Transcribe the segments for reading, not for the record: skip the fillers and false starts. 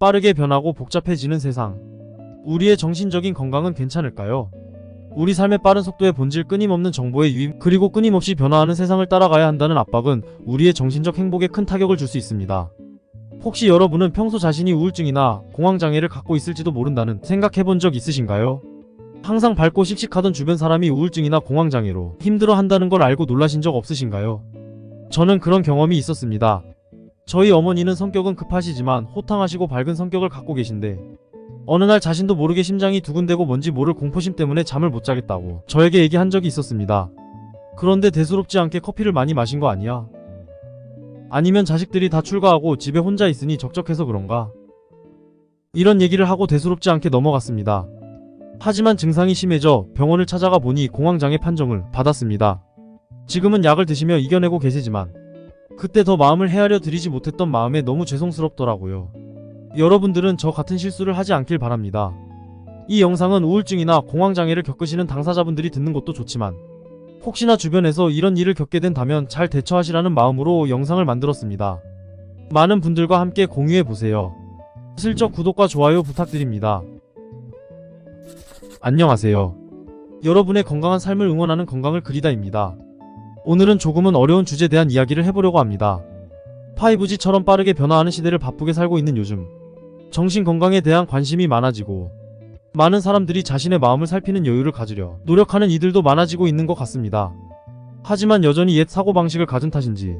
빠르게 변하고 복잡해지는 세상. 우리의 정신적인 건강은 괜찮을까요? 우리 삶의 빠른 속도의 본질, 끊임없는 정보의 유입, 그리고 끊임없이 변화하는 세상을 따라가야 한다는 압박은 우리의 정신적 행복에 큰 타격을 줄 수 있습니다. 혹시 여러분은 평소 자신이 우울증이나 공황장애를 갖고 있을지도 모른다는 생각해본 적 있으신가요? 항상 밝고 씩씩하던 주변 사람이 우울증이나 공황장애로 힘들어한다는 걸 알고 놀라신 적 없으신가요? 저는 그런 경험이 있었습니다. 저희 어머니는 성격은 급하시지만 호탕하시고 밝은 성격을 갖고 계신데 어느 날 자신도 모르게 심장이 두근대고 뭔지 모를 공포심 때문에 잠을 못 자겠다고 저에게 얘기한 적이 있었습니다. 그런데 대수롭지 않게 커피를 많이 마신 거 아니야? 아니면 자식들이 다 출가하고 집에 혼자 있으니 적적해서 그런가? 이런 얘기를 하고 대수롭지 않게 넘어갔습니다. 하지만 증상이 심해져 병원을 찾아가 보니 공황장애 판정을 받았습니다. 지금은 약을 드시며 이겨내고 계시지만 그때 더 마음을 헤아려 드리지 못했던 마음에 너무 죄송스럽더라고요. 여러분들은 저 같은 실수를 하지 않길 바랍니다. 이 영상은 우울증이나 공황장애를 겪으시는 당사자분들이 듣는 것도 좋지만 혹시나 주변에서 이런 일을 겪게 된다면 잘 대처하시라는 마음으로 영상을 만들었습니다. 많은 분들과 함께 공유해보세요. 슬쩍 구독과 좋아요 부탁드립니다. 안녕하세요. 여러분의 건강한 삶을 응원하는 건강을 그리다입니다. 오늘은 조금은 어려운 주제에 대한 이야기를 해보려고 합니다. 5G처럼 빠르게 변화하는 시대를 바쁘게 살고 있는 요즘 정신건강에 대한 관심이 많아지고 많은 사람들이 자신의 마음을 살피는 여유를 가지려 노력하는 이들도 많아지고 있는 것 같습니다. 하지만 여전히 옛 사고방식을 가진 탓인지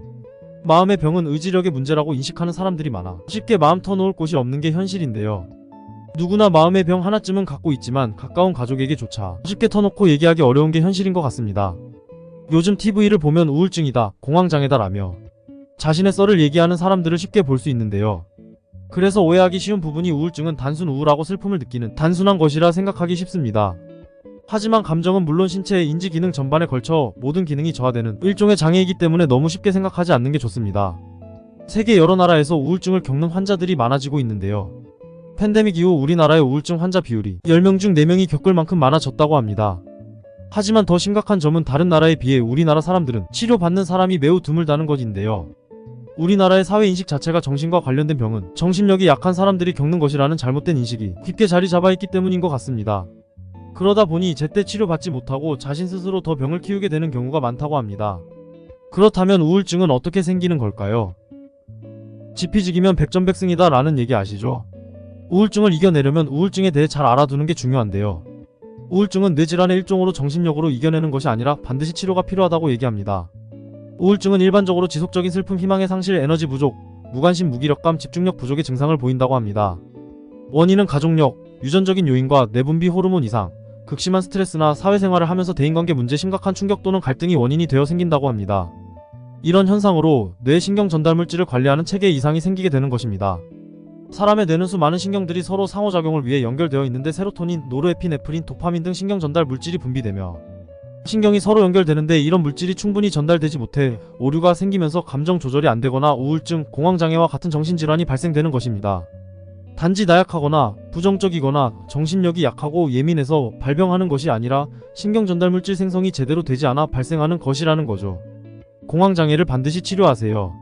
마음의 병은 의지력의 문제라고 인식하는 사람들이 많아 쉽게 마음 터놓을 곳이 없는 게 현실인데요. 누구나 마음의 병 하나쯤은 갖고 있지만 가까운 가족에게조차 쉽게 터놓고 얘기하기 어려운 게 현실인 것 같습니다. 요즘 TV를 보면 우울증이다, 공황장애다 라며 자신의 썰을 얘기하는 사람들을 쉽게 볼 수 있는데요. 그래서 오해하기 쉬운 부분이 우울증은 단순 우울하고 슬픔을 느끼는 단순한 것이라 생각하기 쉽습니다. 하지만 감정은 물론 신체의 인지 기능 전반에 걸쳐 모든 기능이 저하되는 일종의 장애이기 때문에 너무 쉽게 생각하지 않는 게 좋습니다. 세계 여러 나라에서 우울증을 겪는 환자들이 많아지고 있는데요. 팬데믹 이후 우리나라의 우울증 환자 비율이 10명 중 4명이 겪을 만큼 많아졌다고 합니다. 하지만 더 심각한 점은 다른 나라에 비해 우리나라 사람들은 치료받는 사람이 매우 드물다는 것인데요. 우리나라의 사회인식 자체가 정신과 관련된 병은 정신력이 약한 사람들이 겪는 것이라는 잘못된 인식이 깊게 자리 잡아 있기 때문인 것 같습니다. 그러다 보니 제때 치료받지 못하고 자신 스스로 더 병을 키우게 되는 경우가 많다고 합니다. 그렇다면 우울증은 어떻게 생기는 걸까요? 지피지기면 백전백승이다 라는 얘기 아시죠? 우울증을 이겨내려면 우울증에 대해 잘 알아두는 게 중요한데요. 우울증은 뇌질환의 일종으로 정신력으로 이겨내는 것이 아니라 반드시 치료가 필요하다고 얘기합니다. 우울증은 일반적으로 지속적인 슬픔, 희망의 상실, 에너지 부족, 무관심, 무기력감, 집중력 부족의 증상을 보인다고 합니다. 원인은 가족력, 유전적인 요인과 내분비 호르몬 이상, 극심한 스트레스나 사회생활을 하면서 대인관계 문제, 심각한 충격 또는 갈등이 원인이 되어 생긴다고 합니다. 이런 현상으로 뇌 신경 전달 물질을 관리하는 체계 이상이 생기게 되는 것입니다. 사람의 뇌는 수많은 신경들이 서로 상호작용을 위해 연결되어 있는데 세로토닌, 노르에피네프린, 도파민 등 신경 전달 물질이 분비되며 신경이 서로 연결되는데 이런 물질이 충분히 전달되지 못해 오류가 생기면서 감정 조절이 안 되거나 우울증, 공황장애와 같은 정신질환이 발생되는 것입니다. 단지 나약하거나 부정적이거나 정신력이 약하고 예민해서 발병하는 것이 아니라 신경 전달 물질 생성이 제대로 되지 않아 발생하는 것이라는 거죠. 공황장애를 반드시 치료하세요.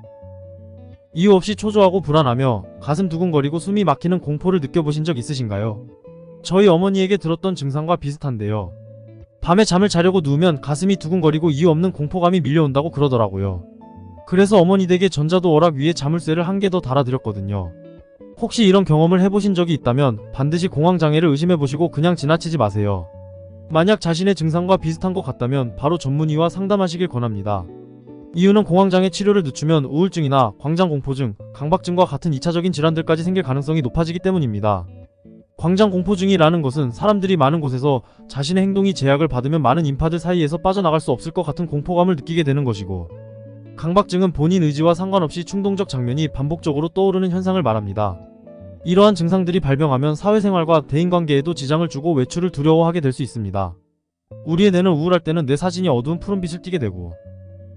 이유 없이 초조하고 불안하며 가슴 두근거리고 숨이 막히는 공포를 느껴보신 적 있으신가요? 저희 어머니에게 들었던 증상과 비슷한데요. 밤에 잠을 자려고 누우면 가슴이 두근거리고 이유 없는 공포감이 밀려온다고 그러더라고요. 그래서 어머니 댁에 전자도 오락 위에 자물쇠를 한 개 더 달아드렸거든요. 혹시 이런 경험을 해보신 적이 있다면 반드시 공황장애를 의심해보시고 그냥 지나치지 마세요. 만약 자신의 증상과 비슷한 것 같다면 바로 전문의와 상담하시길 권합니다. 이유는 공황장애 치료를 늦추면 우울증이나 광장공포증, 강박증과 같은 2차적인 질환들까지 생길 가능성이 높아지기 때문입니다. 광장공포증이라는 것은 사람들이 많은 곳에서 자신의 행동이 제약을 받으면 많은 인파들 사이에서 빠져나갈 수 없을 것 같은 공포감을 느끼게 되는 것이고, 강박증은 본인 의지와 상관없이 충동적 장면이 반복적으로 떠오르는 현상을 말합니다. 이러한 증상들이 발병하면 사회생활과 대인관계에도 지장을 주고 외출을 두려워하게 될 수 있습니다. 우리의 뇌는 우울할 때는 내 사진이 어두운 푸른빛을 띠게 되고,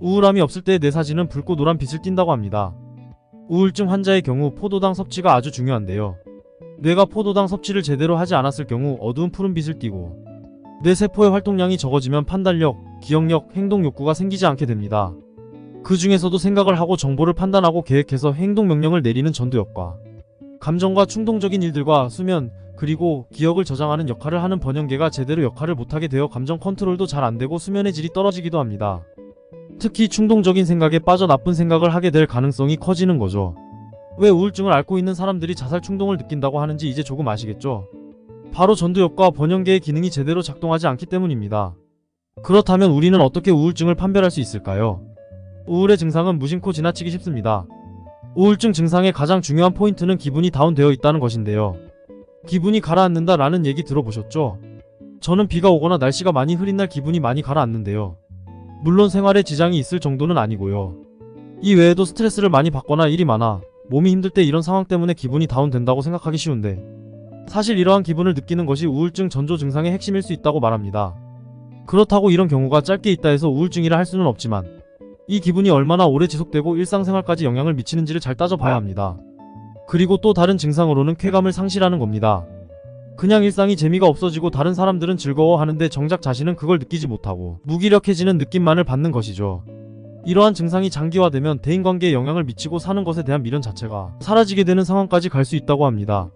우울함이 없을 때 내 사진은 붉고 노란 빛을 띈다고 합니다. 우울증 환자의 경우 포도당 섭취가 아주 중요한데요. 뇌가 포도당 섭취를 제대로 하지 않았을 경우 어두운 푸른빛을 띠고 뇌 세포의 활동량이 적어지면 판단력, 기억력, 행동 욕구가 생기지 않게 됩니다. 그 중에서도 생각을 하고 정보를 판단하고 계획해서 행동 명령을 내리는 전두엽과 감정과 충동적인 일들과 수면, 그리고 기억을 저장하는 역할을 하는 번영계가 제대로 역할을 못하게 되어 감정 컨트롤도 잘 안되고 수면의 질이 떨어지기도 합니다. 특히 충동적인 생각에 빠져 나쁜 생각을 하게 될 가능성이 커지는 거죠. 왜 우울증을 앓고 있는 사람들이 자살 충동을 느낀다고 하는지 이제 조금 아시겠죠? 바로 전두엽과 번영계의 기능이 제대로 작동하지 않기 때문입니다. 그렇다면 우리는 어떻게 우울증을 판별할 수 있을까요? 우울의 증상은 무심코 지나치기 쉽습니다. 우울증 증상의 가장 중요한 포인트는 기분이 다운되어 있다는 것인데요. 기분이 가라앉는다 라는 얘기 들어보셨죠? 저는 비가 오거나 날씨가 많이 흐린 날 기분이 많이 가라앉는데요. 물론 생활에 지장이 있을 정도는 아니고요. 이 외에도 스트레스를 많이 받거나 일이 많아 몸이 힘들 때 이런 상황 때문에 기분이 다운된다고 생각하기 쉬운데, 사실 이러한 기분을 느끼는 것이 우울증 전조 증상의 핵심일 수 있다고 말합니다. 그렇다고 이런 경우가 짧게 있다 해서 우울증이라 할 수는 없지만, 이 기분이 얼마나 오래 지속되고 일상생활까지 영향을 미치는지를 잘 따져봐야 합니다. 그리고 또 다른 증상으로는 쾌감을 상실하는 겁니다. 그냥 일상이 재미가 없어지고 다른 사람들은 즐거워하는데 정작 자신은 그걸 느끼지 못하고 무기력해지는 느낌만을 받는 것이죠. 이러한 증상이 장기화되면 대인관계에 영향을 미치고 사는 것에 대한 미련 자체가 사라지게 되는 상황까지 갈 수 있다고 합니다.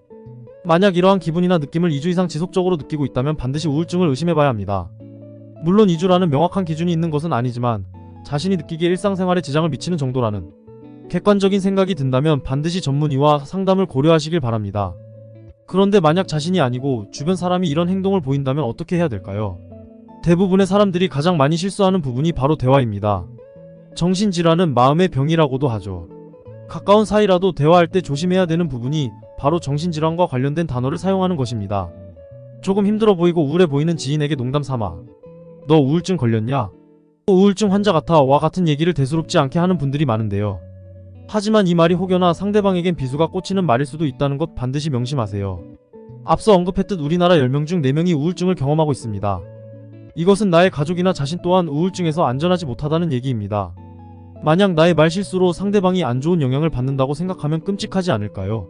만약 이러한 기분이나 느낌을 2주 이상 지속적으로 느끼고 있다면 반드시 우울증을 의심해봐야 합니다. 물론 2주라는 명확한 기준이 있는 것은 아니지만 자신이 느끼기에 일상생활에 지장을 미치는 정도라는 객관적인 생각이 든다면 반드시 전문의와 상담을 고려하시길 바랍니다. 그런데 만약 자신이 아니고 주변 사람이 이런 행동을 보인다면 어떻게 해야 될까요? 대부분의 사람들이 가장 많이 실수하는 부분이 바로 대화입니다. 정신질환은 마음의 병이라고도 하죠. 가까운 사이라도 대화할 때 조심해야 되는 부분이 바로 정신질환과 관련된 단어를 사용하는 것입니다. 조금 힘들어 보이고 우울해 보이는 지인에게 농담 삼아 "너 우울증 걸렸냐? 우울증 환자 같아" 와 같은 얘기를 대수롭지 않게 하는 분들이 많은데요. 하지만 이 말이 혹여나 상대방에겐 비수가 꽂히는 말일 수도 있다는 것 반드시 명심하세요. 앞서 언급했듯 우리나라 10명 중 4명이 우울증을 경험하고 있습니다. 이것은 나의 가족이나 자신 또한 우울증에서 안전하지 못하다는 얘기입니다. 만약 나의 말실수로 상대방이 안 좋은 영향을 받는다고 생각하면 끔찍하지 않을까요?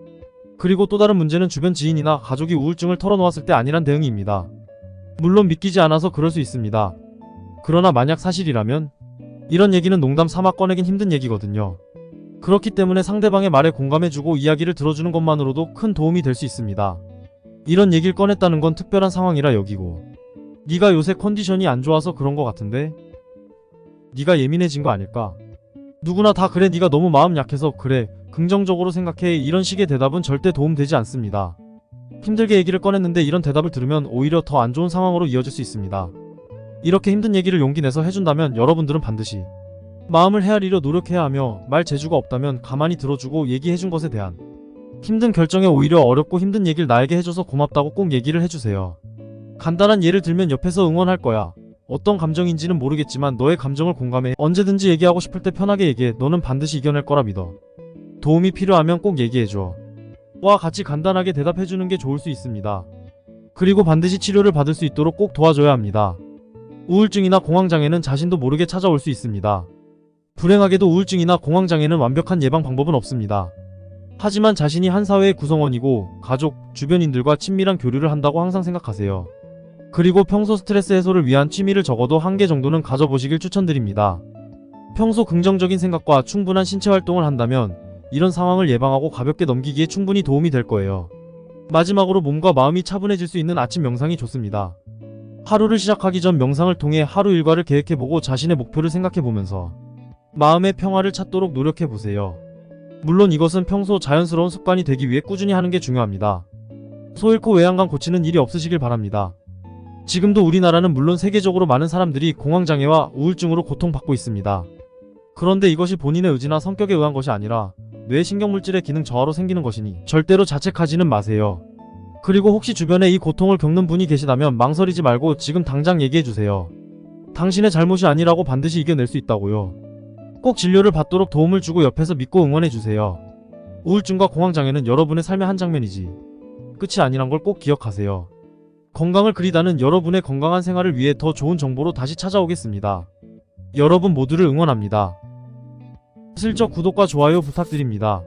그리고 또 다른 문제는 주변 지인이나 가족이 우울증을 털어놓았을 때 아니란 대응입니다. 물론 믿기지 않아서 그럴 수 있습니다. 그러나 만약 사실이라면 이런 얘기는 농담 삼아 꺼내긴 힘든 얘기거든요. 그렇기 때문에 상대방의 말에 공감해주고 이야기를 들어주는 것만으로도 큰 도움이 될 수 있습니다. 이런 얘기를 꺼냈다는 건 특별한 상황이라 여기고, 네가 요새 컨디션이 안 좋아서 그런 거 같은데? 네가 예민해진 거 아닐까? 누구나 다 그래, 네가 너무 마음 약해서 그래, 긍정적으로 생각해, 이런 식의 대답은 절대 도움되지 않습니다. 힘들게 얘기를 꺼냈는데 이런 대답을 들으면 오히려 더 안 좋은 상황으로 이어질 수 있습니다. 이렇게 힘든 얘기를 용기 내서 해준다면 여러분들은 반드시 마음을 헤아리려 노력해야 하며, 말 재주가 없다면 가만히 들어주고 얘기해준 것에 대한 힘든 결정에 오히려 어렵고 힘든 얘기를 나에게 해줘서 고맙다고 꼭 얘기를 해주세요. 간단한 예를 들면 옆에서 응원할 거야. 어떤 감정인지는 모르겠지만 너의 감정을 공감해. 언제든지 얘기하고 싶을 때 편하게 얘기해. 너는 반드시 이겨낼 거라 믿어. 도움이 필요하면 꼭 얘기해줘. 와 같이 간단하게 대답해주는 게 좋을 수 있습니다. 그리고 반드시 치료를 받을 수 있도록 꼭 도와줘야 합니다. 우울증이나 공황장애는 자신도 모르게 찾아올 수 있습니다. 불행하게도 우울증이나 공황장애는 완벽한 예방 방법은 없습니다. 하지만 자신이 한 사회의 구성원이고 가족, 주변인들과 친밀한 교류를 한다고 항상 생각하세요. 그리고 평소 스트레스 해소를 위한 취미를 적어도 1개 정도는 가져보시길 추천드립니다. 평소 긍정적인 생각과 충분한 신체 활동을 한다면 이런 상황을 예방하고 가볍게 넘기기에 충분히 도움이 될 거예요. 마지막으로 몸과 마음이 차분해질 수 있는 아침 명상이 좋습니다. 하루를 시작하기 전 명상을 통해 하루 일과를 계획해보고 자신의 목표를 생각해보면서 마음의 평화를 찾도록 노력해보세요. 물론 이것은 평소 자연스러운 습관이 되기 위해 꾸준히 하는 게 중요합니다. 소 잃고 외양간 고치는 일이 없으시길 바랍니다. 지금도 우리나라는 물론 세계적으로 많은 사람들이 공황장애와 우울증으로 고통받고 있습니다. 그런데 이것이 본인의 의지나 성격에 의한 것이 아니라 뇌 신경물질의 기능 저하로 생기는 것이니 절대로 자책하지는 마세요. 그리고 혹시 주변에 이 고통을 겪는 분이 계시다면 망설이지 말고 지금 당장 얘기해주세요. 당신의 잘못이 아니라고 반드시 이겨낼 수 있다고요. 꼭 진료를 받도록 도움을 주고 옆에서 믿고 응원해주세요. 우울증과 공황장애는 여러분의 삶의 한 장면이지 끝이 아니란 걸 꼭 기억하세요. 건강을 그리다는 여러분의 건강한 생활을 위해 더 좋은 정보로 다시 찾아오겠습니다. 여러분 모두를 응원합니다. 슬쩍 구독과 좋아요 부탁드립니다.